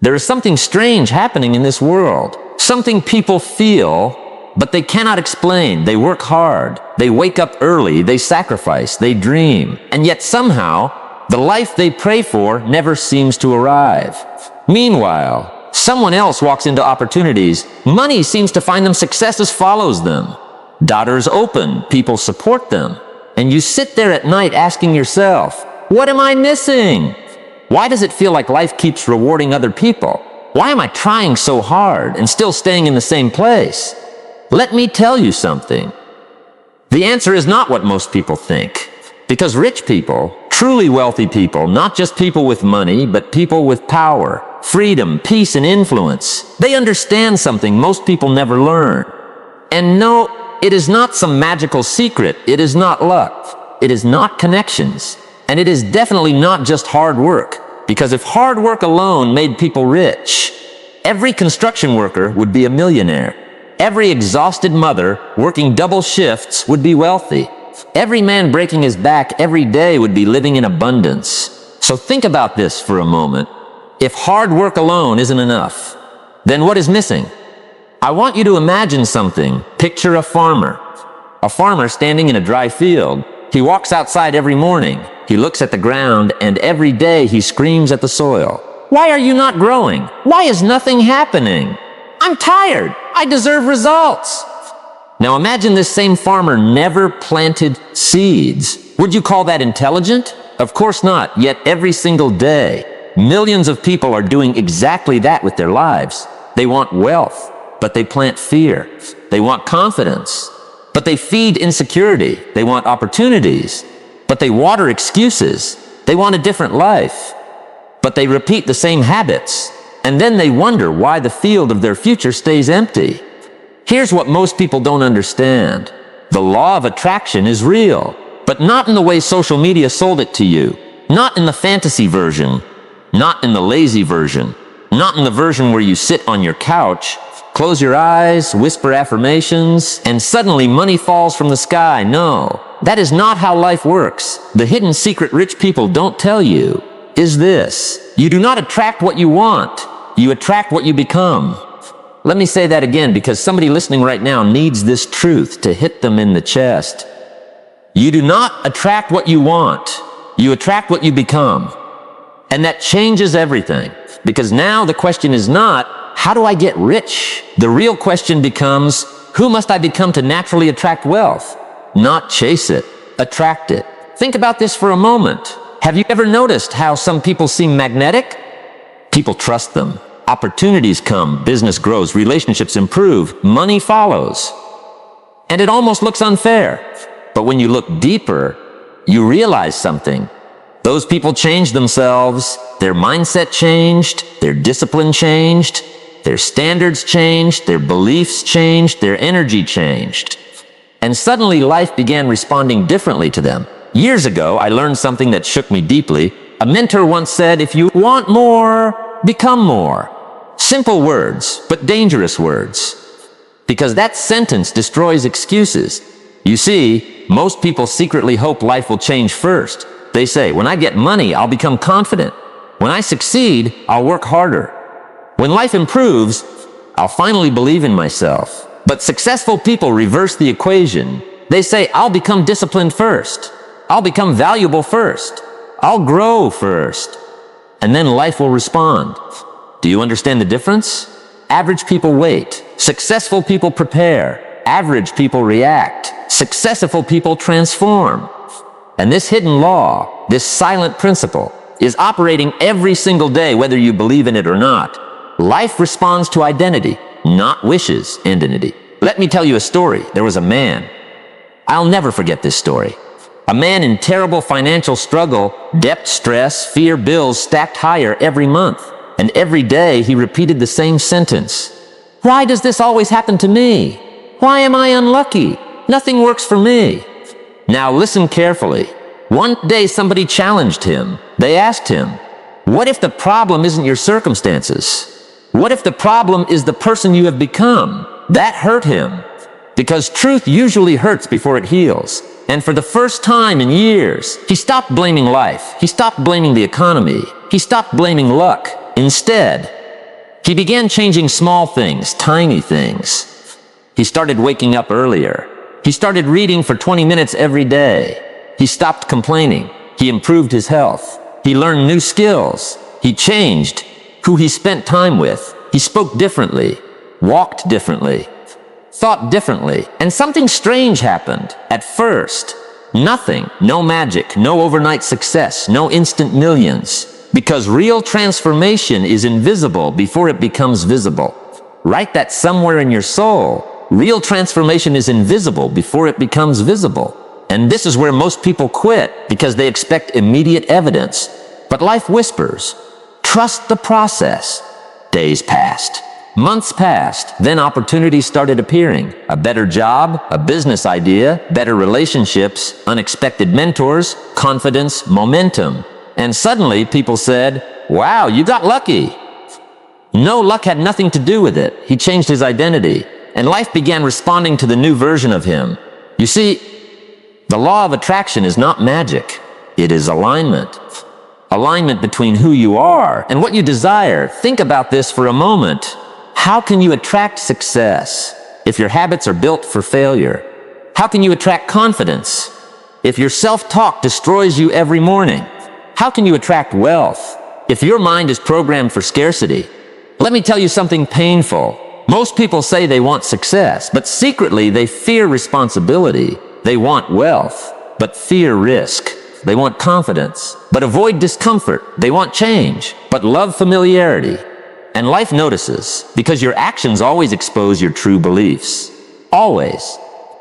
There is something strange happening in this world. Something people feel, but they cannot explain. They work hard. They wake up early. They sacrifice. They dream. And yet somehow, the life they pray for never seems to arrive. Meanwhile, someone else walks into opportunities. Money seems to find them. Success follows them. Doors open. People support them. And you sit there at night asking yourself, what am I missing? Why does it feel like life keeps rewarding other people? Why am I trying so hard and still staying in the same place? Let me tell you something. The answer is not what most people think. Because rich people, truly wealthy people, not just people with money, but people with power, freedom, peace, and influence, they understand something most people never learn. And no, it is not some magical secret. It is not luck. It is not connections. And it is definitely not just hard work. Because if hard work alone made people rich, every construction worker would be a millionaire. Every exhausted mother working double shifts would be wealthy. Every man breaking his back every day would be living in abundance. So think about this for a moment. If hard work alone isn't enough, then what is missing? I want you to imagine something. Picture a farmer. A farmer standing in a dry field. He walks outside every morning. He looks at the ground, and every day he screams at the soil. Why are you not growing? Why is nothing happening? I'm tired. I deserve results. Now imagine this same farmer never planted seeds. Would you call that intelligent? Of course not. Yet every single day, millions of people are doing exactly that with their lives. They want wealth, but they plant fear. They want confidence, but they feed insecurity. They want opportunities, but they water excuses. They want a different life, but they repeat the same habits. And then they wonder why the field of their future stays empty. Here's what most people don't understand. The law of attraction is real, but not in the way social media sold it to you. Not in the fantasy version. Not in the lazy version. Not in the version where you sit on your couch, close your eyes, whisper affirmations, and suddenly money falls from the sky. No, that is not how life works. The hidden secret rich people don't tell you is this: you do not attract what you want, you attract what you become. Let me say that again, because somebody listening right now needs this truth to hit them in the chest. You do not attract what you want, you attract what you become. And that changes everything, because now the question is not, how do I get rich? The real question becomes, who must I become to naturally attract wealth? Not chase it, attract it. Think about this for a moment. Have you ever noticed how some people seem magnetic? People trust them. Opportunities come, business grows, relationships improve, money follows. And it almost looks unfair. But when you look deeper, you realize something. Those people changed themselves, their mindset changed, their discipline changed, their standards changed, their beliefs changed, their energy changed. And suddenly life began responding differently to them. Years ago, I learned something that shook me deeply. A mentor once said, if you want more, become more. Simple words, but dangerous words. Because that sentence destroys excuses. You see, most people secretly hope life will change first. They say, when I get money, I'll become confident. When I succeed, I'll work harder. When life improves, I'll finally believe in myself. But successful people reverse the equation. They say, I'll become disciplined first. I'll become valuable first. I'll grow first. And then life will respond. Do you understand the difference? Average people wait. Successful people prepare. Average people react. Successful people transform. And this hidden law, this silent principle, is operating every single day, whether you believe in it or not. Life responds to identity, not wishes and identity. Let me tell you a story. There was a man. I'll never forget this story. A man in terrible financial struggle, debt, stress, fear, bills stacked higher every month. And every day he repeated the same sentence. Why does this always happen to me? Why am I unlucky? Nothing works for me. Now listen carefully. One day somebody challenged him. They asked him, what if the problem isn't your circumstances? What if the problem is the person you have become? That hurt him. Because truth usually hurts before it heals. And for the first time in years, he stopped blaming life. He stopped blaming the economy. He stopped blaming luck. Instead, He began changing small things, tiny things. He started waking up earlier. He started reading for 20 minutes every day. He stopped complaining. He improved his health. He learned new skills. He changed who he spent time with. He spoke differently, walked differently, thought differently, and something strange happened. At first, nothing, no magic, no overnight success, no instant millions. Because real transformation is invisible before it becomes visible. Write that somewhere in your soul. Real transformation is invisible before it becomes visible. And this is where most people quit, because they expect immediate evidence. But life whispers, trust the process. Days passed. Months passed. Then opportunities started appearing. A better job, a business idea, better relationships, unexpected mentors, confidence, momentum. And suddenly people said, wow, you got lucky. No, luck had nothing to do with it. He changed his identity, and life began responding to the new version of him. You see, the law of attraction is not magic. It is alignment. Alignment between who you are and what you desire. Think about this for a moment. How can you attract success if your habits are built for failure? How can you attract confidence if your self-talk destroys you every morning? How can you attract wealth if your mind is programmed for scarcity? Let me tell you something painful. Most people say they want success, but secretly they fear responsibility. They want wealth, but fear risk. They want confidence, but avoid discomfort. They want change, but love familiarity. And life notices, because your actions always expose your true beliefs. Always.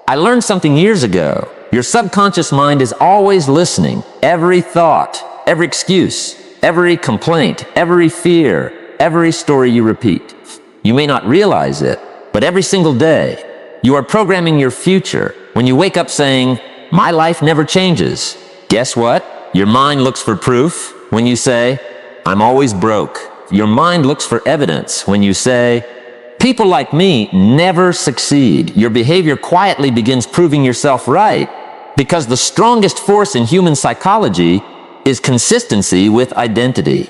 I learned something years ago. Your subconscious mind is always listening. Every thought, every excuse, every complaint, every fear, every story you repeat. You may not realize it, but every single day, you are programming your future. When you wake up saying, my life never changes, guess what? Your mind looks for proof. When you say, I'm always broke, your mind looks for evidence. When you say, people like me never succeed, your behavior quietly begins proving yourself right, because the strongest force in human psychology is consistency with identity.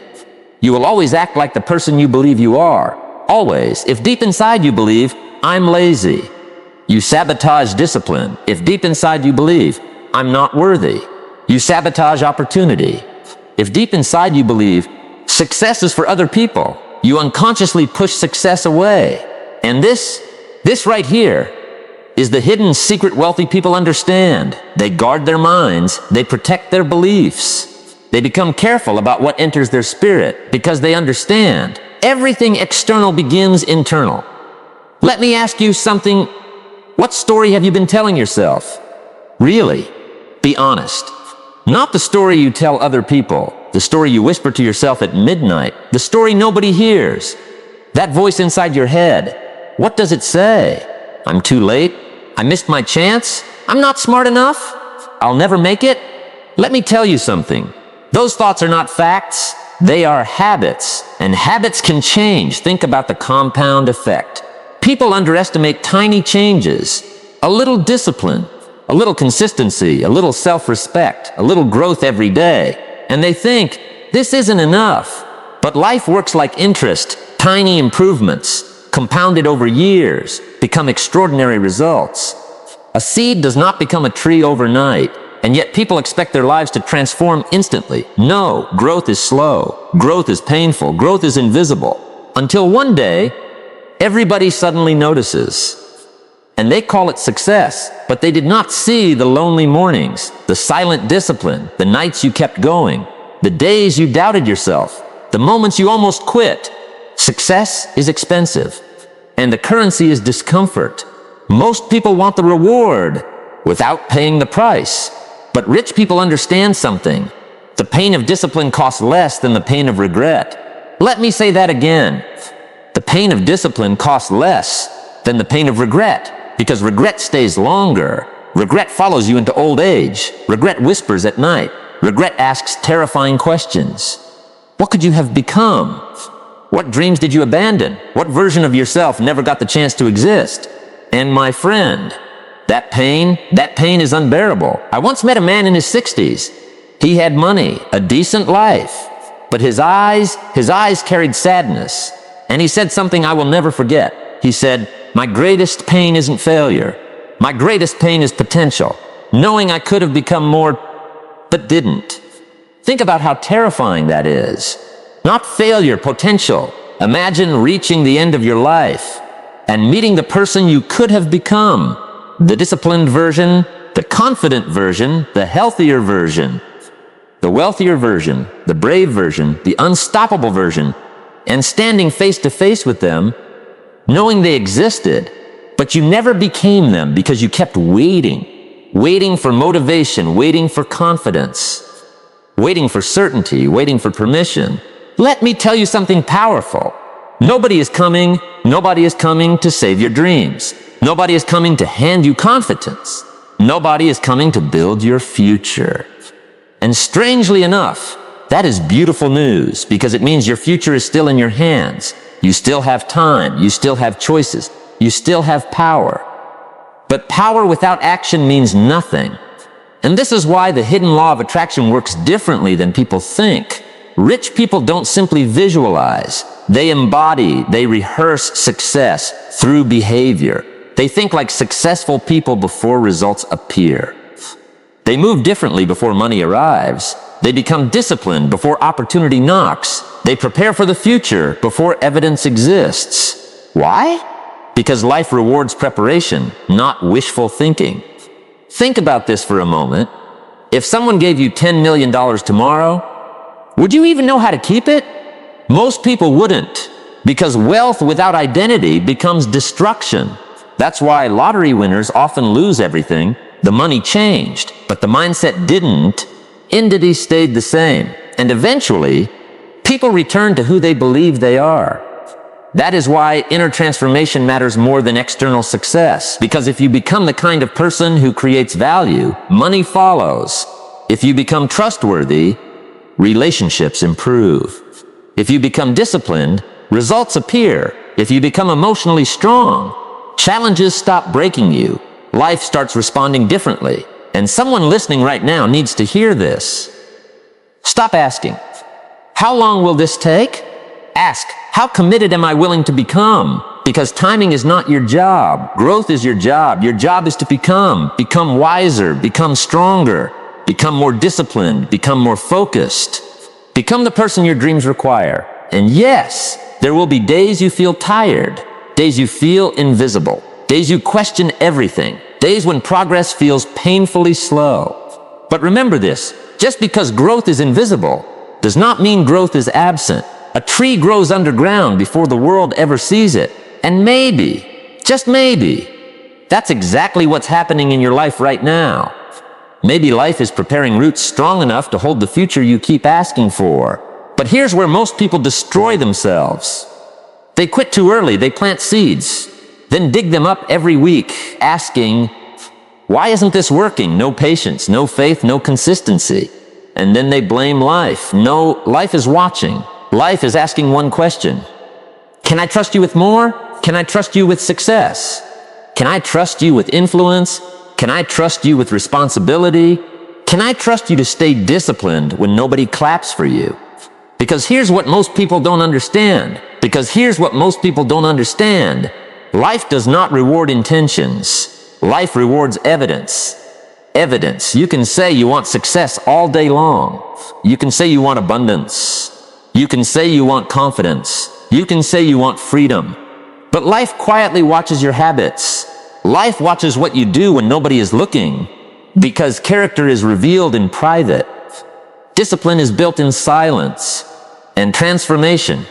You will always act like the person you believe you are. Always. If deep inside you believe, I'm lazy, you sabotage discipline. If deep inside you believe, I'm not worthy, you sabotage opportunity. If deep inside you believe, success is for other people, you unconsciously push success away. And this right here is the hidden secret wealthy people understand. They guard their minds. They protect their beliefs. They become careful about what enters their spirit because they understand everything external begins internal. Let me ask you something. What story have you been telling yourself? Really? Be honest. Not the story you tell other people, the story you whisper to yourself at midnight, the story nobody hears. That voice inside your head, what does it say? I'm too late? I missed my chance? I'm not smart enough? I'll never make it? Let me tell you something. Those thoughts are not facts. They are habits, and habits can change. Think about the compound effect. People underestimate tiny changes, a little discipline, a little consistency, a little self-respect, a little growth every day, and they think, this isn't enough. But life works like interest. Tiny improvements, compounded over years, become extraordinary results. A seed does not become a tree overnight, and yet people expect their lives to transform instantly. No, growth is slow, growth is painful, growth is invisible, until one day, everybody suddenly notices. And they call it success, but they did not see the lonely mornings, the silent discipline, the nights you kept going, the days you doubted yourself, the moments you almost quit. Success is expensive, and the currency is discomfort. Most people want the reward without paying the price. But rich people understand something. The pain of discipline costs less than the pain of regret. Let me say that again. The pain of discipline costs less than the pain of regret, because regret stays longer. Regret follows you into old age. Regret whispers at night. Regret asks terrifying questions. What could you have become? What dreams did you abandon? What version of yourself never got the chance to exist? And my friend, that pain is unbearable. I once met a man in his 60s. He had money, a decent life, but his eyes carried sadness. And he said something I will never forget. He said, "My greatest pain isn't failure. My greatest pain is potential. Knowing I could have become more, but didn't." Think about how terrifying that is. Not failure, potential. Imagine reaching the end of your life and meeting the person you could have become. The disciplined version, the confident version, the healthier version, the wealthier version, the brave version, the unstoppable version, and standing face to face with them, knowing they existed, but you never became them because you kept waiting for motivation, waiting for confidence, waiting for certainty, waiting for permission. Let me tell you something powerful. Nobody is coming to save your dreams. Nobody is coming to hand you confidence. Nobody is coming to build your future. And strangely enough, that is beautiful news because it means your future is still in your hands. You still have time. You still have choices. You still have power. But power without action means nothing. And this is why the hidden law of attraction works differently than people think. Rich people don't simply visualize. They embody, they rehearse success through behavior. They think like successful people before results appear. They move differently before money arrives. They become disciplined before opportunity knocks. They prepare for the future before evidence exists. Why? Because life rewards preparation, not wishful thinking. Think about this for a moment. If someone gave you $10 million tomorrow, would you even know how to keep it? Most people wouldn't, because wealth without identity becomes destruction. That's why lottery winners often lose everything. The money changed, but the mindset didn't. Entity stayed the same. And eventually, people return to who they believe they are. That is why inner transformation matters more than external success. Because if you become the kind of person who creates value, money follows. If you become trustworthy, relationships improve. If you become disciplined, results appear. If you become emotionally strong, challenges stop breaking you. Life starts responding differently. And someone listening right now needs to hear this. Stop asking, how long will this take? Ask, how committed am I willing to become? Because timing is not your job. Growth is your job. Your job is to become wiser, become stronger, become more disciplined, become more focused. Become the person your dreams require. And yes, there will be days you feel tired, days you feel invisible, days you question everything, days when progress feels painfully slow. But remember this, just because growth is invisible does not mean growth is absent. A tree grows underground before the world ever sees it. And maybe, just maybe, that's exactly what's happening in your life right now. Maybe life is preparing roots strong enough to hold the future you keep asking for. But here's where most people destroy themselves. They quit too early, they plant seeds, then dig them up every week, asking, why isn't this working? No patience, no faith, no consistency. And then they blame life. No, life is watching. Life is asking one question. Can I trust you with more? Can I trust you with success? Can I trust you with influence? Can I trust you with responsibility? Can I trust you to stay disciplined when nobody claps for you? Because here's what most people don't understand. Life does not reward intentions. Life rewards evidence. Evidence. You can say you want success all day long. You can say you want abundance. You can say you want confidence. You can say you want freedom. But life quietly watches your habits. Life watches what you do when nobody is looking, because character is revealed in private. Discipline is built in silence. And transformation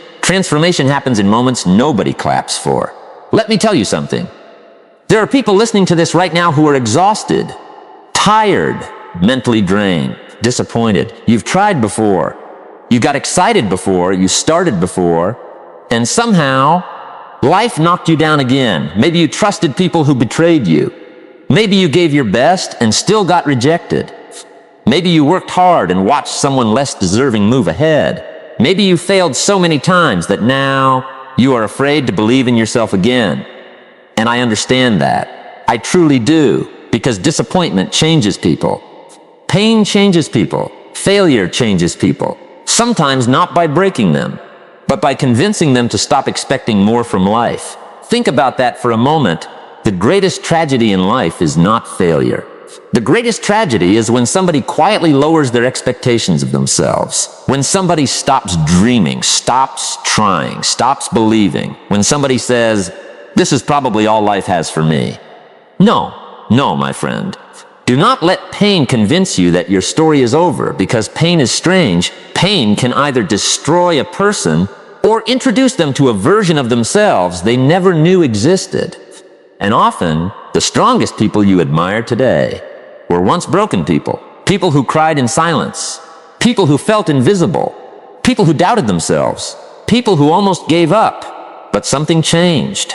happens in moments nobody claps for. Let me tell you something. There are people listening to this right now who are exhausted, tired, mentally drained, disappointed. You've tried before. You got excited before. You started before. And somehow, life knocked you down again. Maybe you trusted people who betrayed you. Maybe you gave your best and still got rejected. Maybe you worked hard and watched someone less deserving move ahead. Maybe you failed so many times that now you are afraid to believe in yourself again. And I understand that. I truly do, because disappointment changes people. Pain changes people. Failure changes people. Sometimes not by breaking them, but by convincing them to stop expecting more from life. Think about that for a moment. The greatest tragedy in life is not failure. The greatest tragedy is when somebody quietly lowers their expectations of themselves. When somebody stops dreaming, stops trying, stops believing. When somebody says, "This is probably all life has for me." No, my friend. Do not let pain convince you that your story is over, because pain is strange. Pain can either destroy a person or introduce them to a version of themselves they never knew existed. And often, the strongest people you admire today were once broken people. People who cried in silence. People who felt invisible. People who doubted themselves. People who almost gave up. But something changed.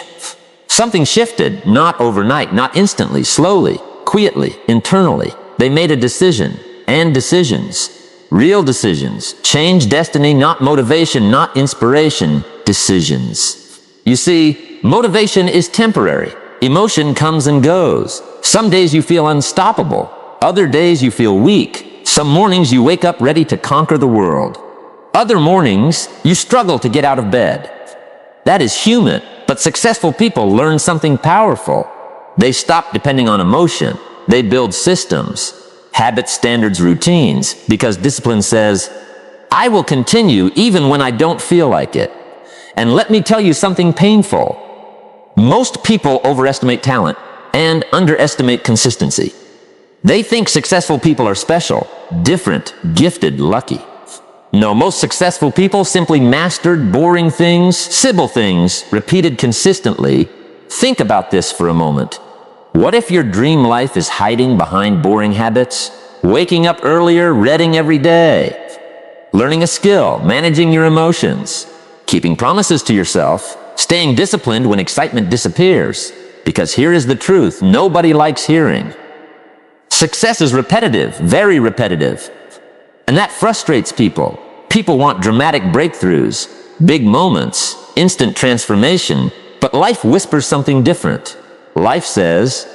Something shifted, not overnight, not instantly, slowly, quietly, internally. They made a decision, and decisions. Real decisions. Change destiny, not motivation, not inspiration. Decisions. You see, motivation is temporary. Emotion comes and goes. Some days you feel unstoppable. Other days you feel weak. Some mornings you wake up ready to conquer the world. Other mornings you struggle to get out of bed. That is human, but successful people learn something powerful. They stop depending on emotion. They build systems, habits, standards, routines, because discipline says, "I will continue even when I don't feel like it." And let me tell you something painful. Most people overestimate talent and underestimate consistency. They think successful people are special, different, gifted, lucky. No, most successful people simply mastered boring things, simple things, repeated consistently. Think about this for a moment. What if your dream life is hiding behind boring habits? Waking up earlier, reading every day, learning a skill, managing your emotions, keeping promises to yourself, staying disciplined when excitement disappears. Because here is the truth nobody likes hearing. Success is repetitive, very repetitive. And that frustrates people. People want dramatic breakthroughs, big moments, instant transformation. But life whispers something different. Life says,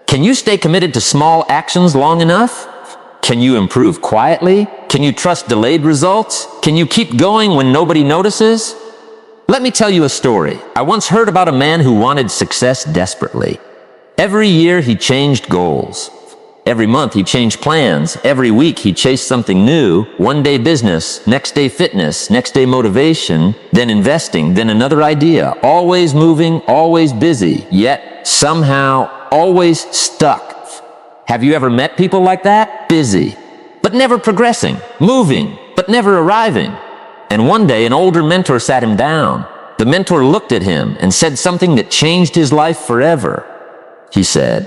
can you stay committed to small actions long enough? Can you improve quietly? Can you trust delayed results? Can you keep going when nobody notices? Let me tell you a story. I once heard about a man who wanted success desperately. Every year he changed goals. Every month he changed plans. Every week he chased something new. One day business, next day fitness, next day motivation, then investing, then another idea. Always moving, always busy, yet somehow always stuck. Have you ever met people like that? Busy, but never progressing. Moving, but never arriving. And one day an older mentor sat him down. The mentor looked at him and said something that changed his life forever. He said,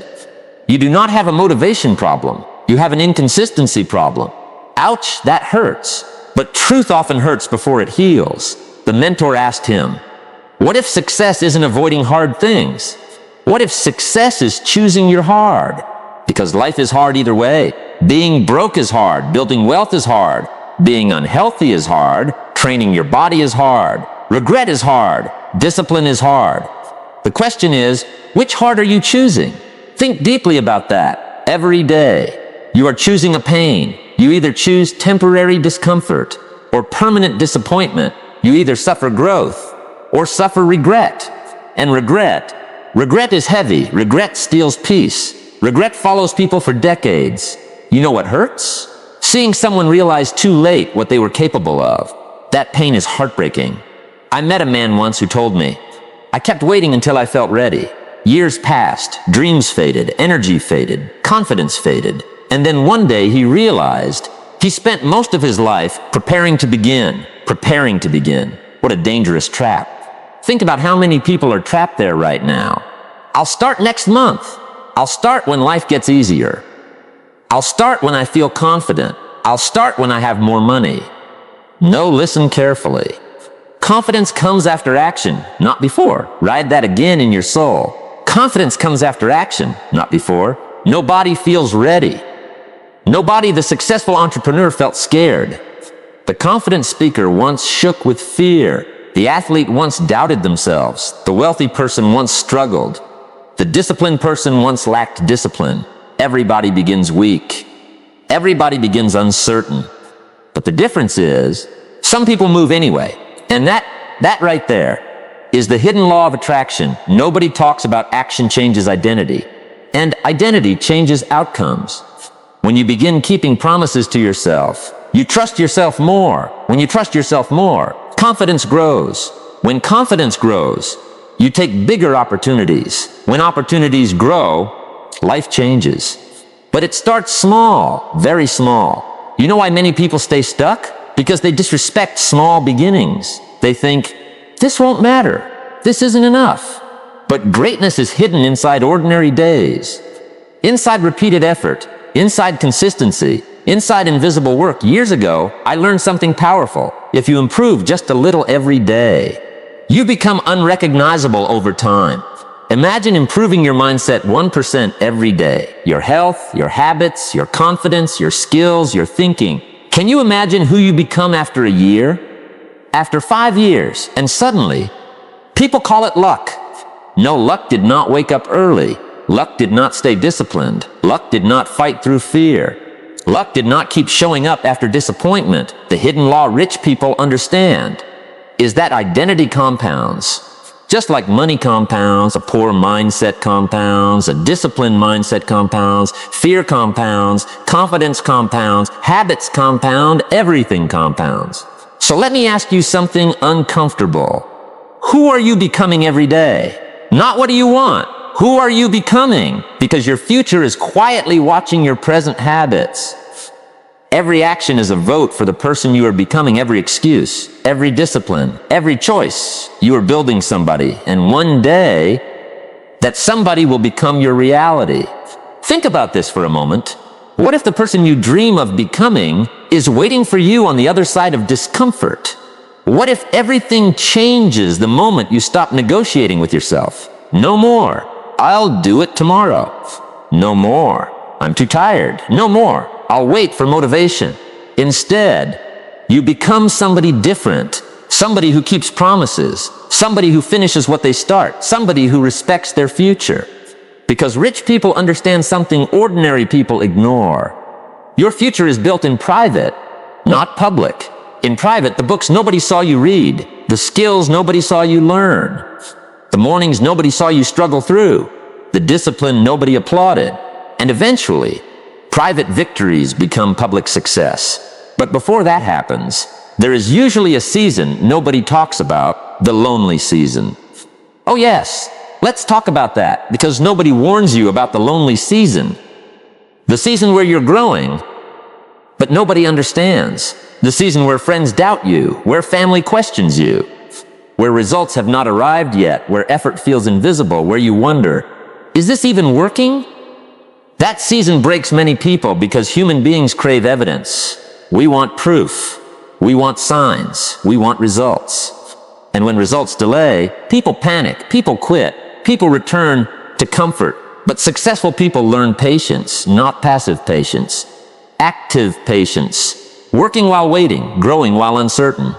"You do not have a motivation problem. You have an inconsistency problem." Ouch, that hurts. But truth often hurts before it heals. The mentor asked him, what if success isn't avoiding hard things? What if success is choosing your hard? Because life is hard either way. Being broke is hard. Building wealth is hard. Being unhealthy is hard. Training your body is hard. Regret is hard. Discipline is hard. The question is, which hard are you choosing? Think deeply about that. Every day, you are choosing a pain. You either choose temporary discomfort or permanent disappointment. You either suffer growth or suffer regret. And regret is heavy. Regret steals peace. Regret follows people for decades. You know what hurts? Seeing someone realize too late what they were capable of. That pain is heartbreaking. I met a man once who told me, "I kept waiting until I felt ready. Years passed, dreams faded, energy faded, confidence faded. And then one day he realized he spent most of his life preparing to begin. What a dangerous trap. Think about how many people are trapped there right now. I'll start next month. I'll start when life gets easier. I'll start when I feel confident. I'll start when I have more money." No, listen carefully. Confidence comes after action, not before. Ride that again in your soul. Confidence comes after action, not before. Nobody feels ready. Nobody, the successful entrepreneur, felt scared. The confident speaker once shook with fear. The athlete once doubted themselves. The wealthy person once struggled. The disciplined person once lacked discipline. Everybody begins weak. Everybody begins uncertain. But the difference is, some people move anyway. And that right there is the hidden law of attraction. Nobody talks about action changes identity, and identity changes outcomes. When you begin keeping promises to yourself, you trust yourself more. When you trust yourself more, confidence grows. When confidence grows, you take bigger opportunities. When opportunities grow, life changes. But it starts small, very small. You know why many people stay stuck? Because they disrespect small beginnings. They think, this won't matter. This isn't enough. But greatness is hidden inside ordinary days, inside repeated effort, inside consistency, inside invisible work. Years ago, I learned something powerful. If you improve just a little every day, you become unrecognizable over time. Imagine improving your mindset 1% every day. Your health, your habits, your confidence, your skills, your thinking. Can you imagine who you become after a year? After 5 years, and suddenly, people call it luck. No, luck did not wake up early. Luck did not stay disciplined. Luck did not fight through fear. Luck did not keep showing up after disappointment. The hidden law rich people understand is that identity compounds. Just like money compounds, a poor mindset compounds, a disciplined mindset compounds, fear compounds, confidence compounds, habits compound, everything compounds. So let me ask you something uncomfortable. Who are you becoming every day? Not what do you want? Who are you becoming? Because your future is quietly watching your present habits. Every action is a vote for the person you are becoming. Every excuse, every discipline, every choice. You are building somebody, and one day, that somebody will become your reality. Think about this for a moment. What if the person you dream of becoming is waiting for you on the other side of discomfort? What if everything changes the moment you stop negotiating with yourself? No more. I'll do it tomorrow. No more. I'm too tired. No more. I'll wait for motivation. Instead, you become somebody different, somebody who keeps promises, somebody who finishes what they start, somebody who respects their future. Because rich people understand something ordinary people ignore. Your future is built in private, not public. In private, the books nobody saw you read, the skills nobody saw you learn, the mornings nobody saw you struggle through, the discipline nobody applauded, and eventually, private victories become public success. But before that happens, there is usually a season nobody talks about, the lonely season. Oh yes, let's talk about that, because nobody warns you about the lonely season. The season where you're growing, but nobody understands. The season where friends doubt you, where family questions you, where results have not arrived yet, where effort feels invisible, where you wonder, is this even working? That season breaks many people because human beings crave evidence. We want proof. We want signs. We want results. And when results delay, people panic, people quit, people return to comfort. But successful people learn patience, not passive patience. Active patience. Working while waiting, growing while uncertain.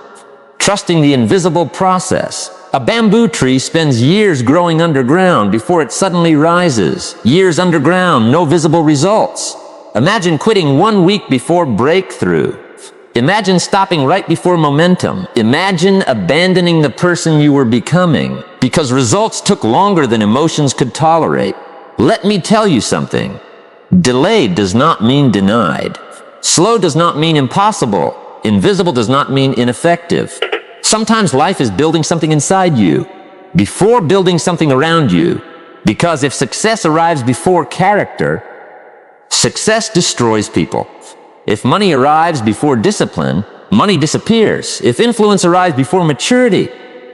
Trusting the invisible process. A bamboo tree spends years growing underground before it suddenly rises. Years underground, no visible results. Imagine quitting 1 week before breakthrough. Imagine stopping right before momentum. Imagine abandoning the person you were becoming because results took longer than emotions could tolerate. Let me tell you something. Delayed does not mean denied. Slow does not mean impossible. Invisible does not mean ineffective. Sometimes life is building something inside you before building something around you. Because if success arrives before character, success destroys people. If money arrives before discipline, money disappears. If influence arrives before maturity,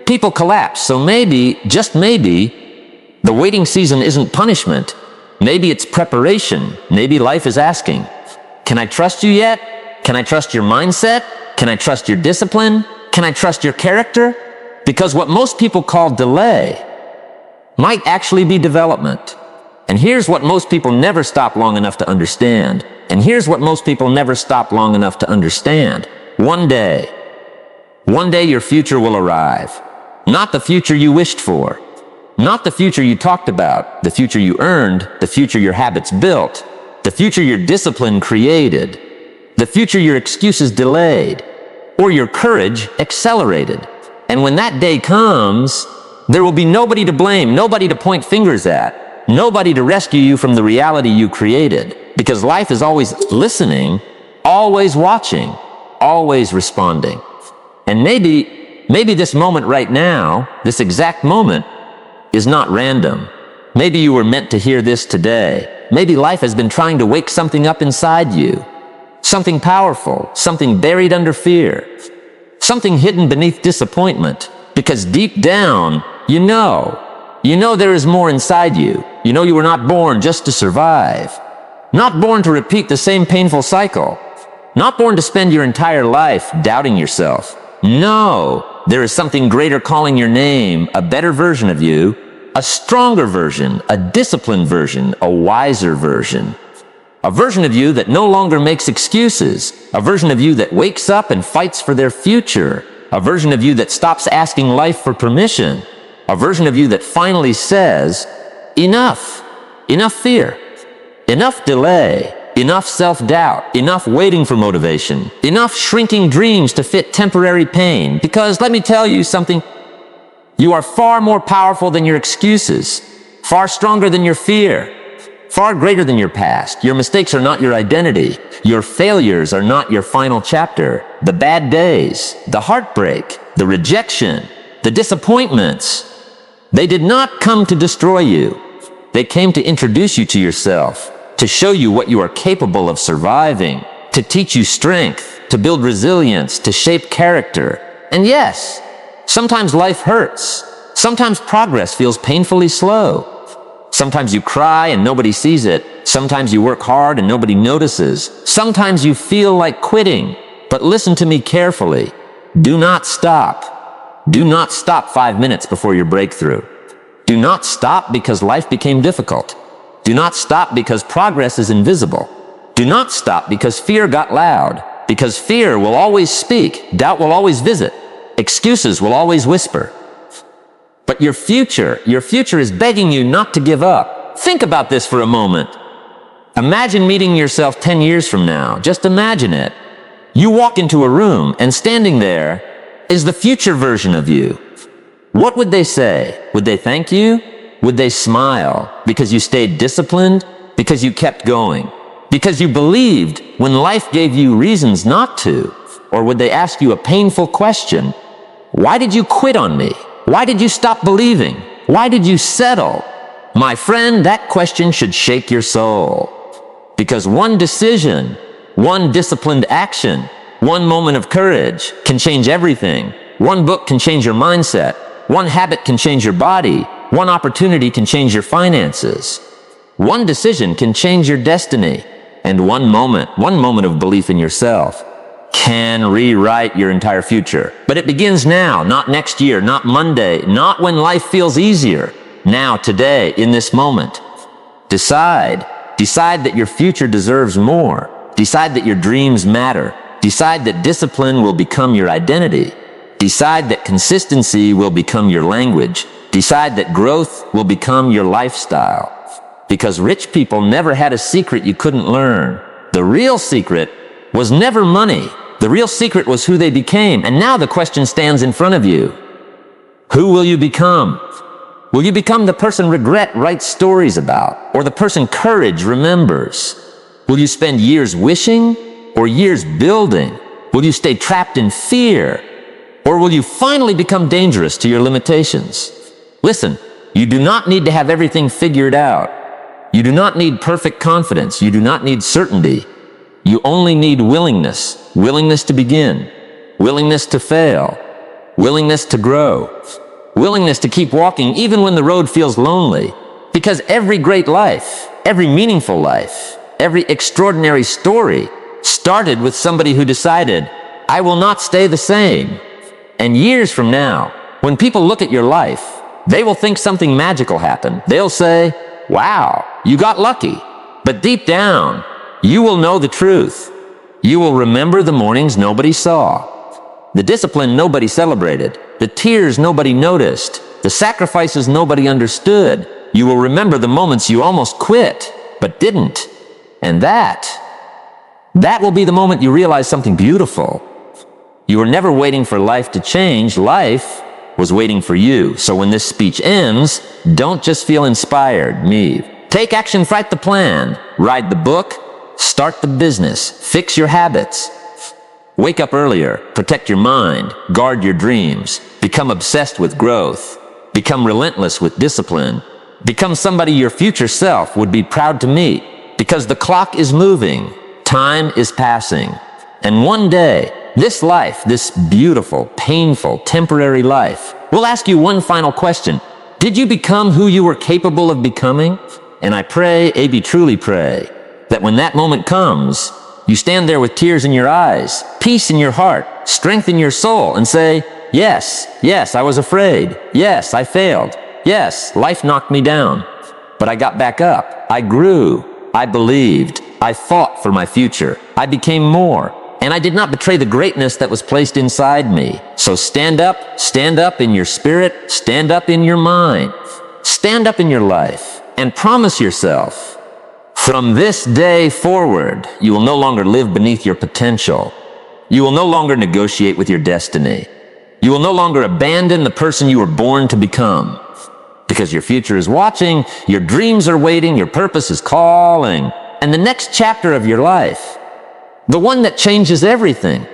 people collapse. So maybe, just maybe, the waiting season isn't punishment. Maybe it's preparation. Maybe life is asking, can I trust you yet? Can I trust your mindset? Can I trust your discipline? Can I trust your character? Because what most people call delay might actually be development. And here's what most people never stop long enough to understand. And here's what most people never stop long enough to understand. One day your future will arrive. Not the future you wished for. Not the future you talked about. The future you earned. The future your habits built. The future your discipline created. The future your excuses delayed. Or your courage accelerated. And when that day comes, there will be nobody to blame, nobody to point fingers at, nobody to rescue you from the reality you created. Because life is always listening, always watching, always responding. And maybe this moment right now, this exact moment, is not random. Maybe you were meant to hear this today. Maybe life has been trying to wake something up inside you. Something powerful, something buried under fear, something hidden beneath disappointment. Because deep down, you know there is more inside you. You know you were not born just to survive. Not born to repeat the same painful cycle. Not born to spend your entire life doubting yourself. No, there is something greater calling your name, a better version of you, a stronger version, a disciplined version, a wiser version. A version of you that no longer makes excuses. A version of you that wakes up and fights for their future. A version of you that stops asking life for permission. A version of you that finally says, enough. Enough fear. Enough delay. Enough self-doubt. Enough waiting for motivation. Enough shrinking dreams to fit temporary pain. Because let me tell you something. You are far more powerful than your excuses. Far stronger than your fear. Far greater than your past. Your mistakes are not your identity. Your failures are not your final chapter. The bad days, the heartbreak, the rejection, the disappointments, they did not come to destroy you. They came to introduce you to yourself, to show you what you are capable of surviving, to teach you strength, to build resilience, to shape character. And yes, sometimes life hurts. Sometimes progress feels painfully slow. Sometimes you cry and nobody sees it. Sometimes you work hard and nobody notices. Sometimes you feel like quitting. But listen to me carefully. Do not stop. Do not stop 5 minutes before your breakthrough. Do not stop because life became difficult. Do not stop because progress is invisible. Do not stop because fear got loud. Because fear will always speak. Doubt will always visit. Excuses will always whisper. But your future is begging you not to give up. Think about this for a moment. Imagine meeting yourself 10 years from now. Just imagine it. You walk into a room and standing there is the future version of you. What would they say? Would they thank you? Would they smile because you stayed disciplined? Because you kept going? Because you believed when life gave you reasons not to? Or would they ask you a painful question? Why did you quit on me? Why did you stop believing? Why did you settle? My friend, that question should shake your soul. Because one decision, one disciplined action, one moment of courage can change everything. One book can change your mindset. One habit can change your body. One opportunity can change your finances. One decision can change your destiny. And one moment of belief in yourself can rewrite your entire future. But it begins now, not next year, not Monday, not when life feels easier. Now, today, in this moment. Decide that your future deserves more. Decide that your dreams matter. Decide that discipline will become your identity. Decide that consistency will become your language. Decide that growth will become your lifestyle. Because rich people never had a secret you couldn't learn. The real secret was never money. The real secret was who they became. And now the question stands in front of you. Who will you become? Will you become the person regret writes stories about, or the person courage remembers? Will you spend years wishing or years building? Will you stay trapped in fear? Or will you finally become dangerous to your limitations? Listen, you do not need to have everything figured out. You do not need perfect confidence. You do not need certainty. You only need willingness. Willingness to begin. Willingness to fail. Willingness to grow. Willingness to keep walking even when the road feels lonely. Because every great life, every meaningful life, every extraordinary story started with somebody who decided, I will not stay the same. And years from now, when people look at your life, they will think something magical happened. They'll say, wow, you got lucky. But deep down, you will know the truth. You will remember the mornings nobody saw, the discipline nobody celebrated, the tears nobody noticed, the sacrifices nobody understood. You will remember the moments you almost quit, but didn't. And that will be the moment you realize something beautiful. You were never waiting for life to change. Life was waiting for you. So when this speech ends, don't just feel inspired, me. Take action, write the plan, write the book, start the business, fix your habits. Wake up earlier, protect your mind, guard your dreams, become obsessed with growth, become relentless with discipline, become somebody your future self would be proud to meet, because the clock is moving, time is passing, and one day, this life, this beautiful, painful, temporary life, will ask you one final question. Did you become who you were capable of becoming? And I pray, truly pray, that when that moment comes, you stand there with tears in your eyes, peace in your heart, strength in your soul, and say, yes, I was afraid. Yes, I failed. Yes, life knocked me down. But I got back up. I grew. I believed. I fought for my future. I became more. And I did not betray the greatness that was placed inside me. So stand up in your spirit, stand up in your mind, stand up in your life, and promise yourself, from this day forward, you will no longer live beneath your potential. You will no longer negotiate with your destiny. You will no longer abandon the person you were born to become. Because your future is watching, your dreams are waiting, your purpose is calling. And the next chapter of your life, the one that changes everything,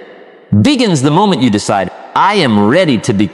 begins the moment you decide, I am ready to become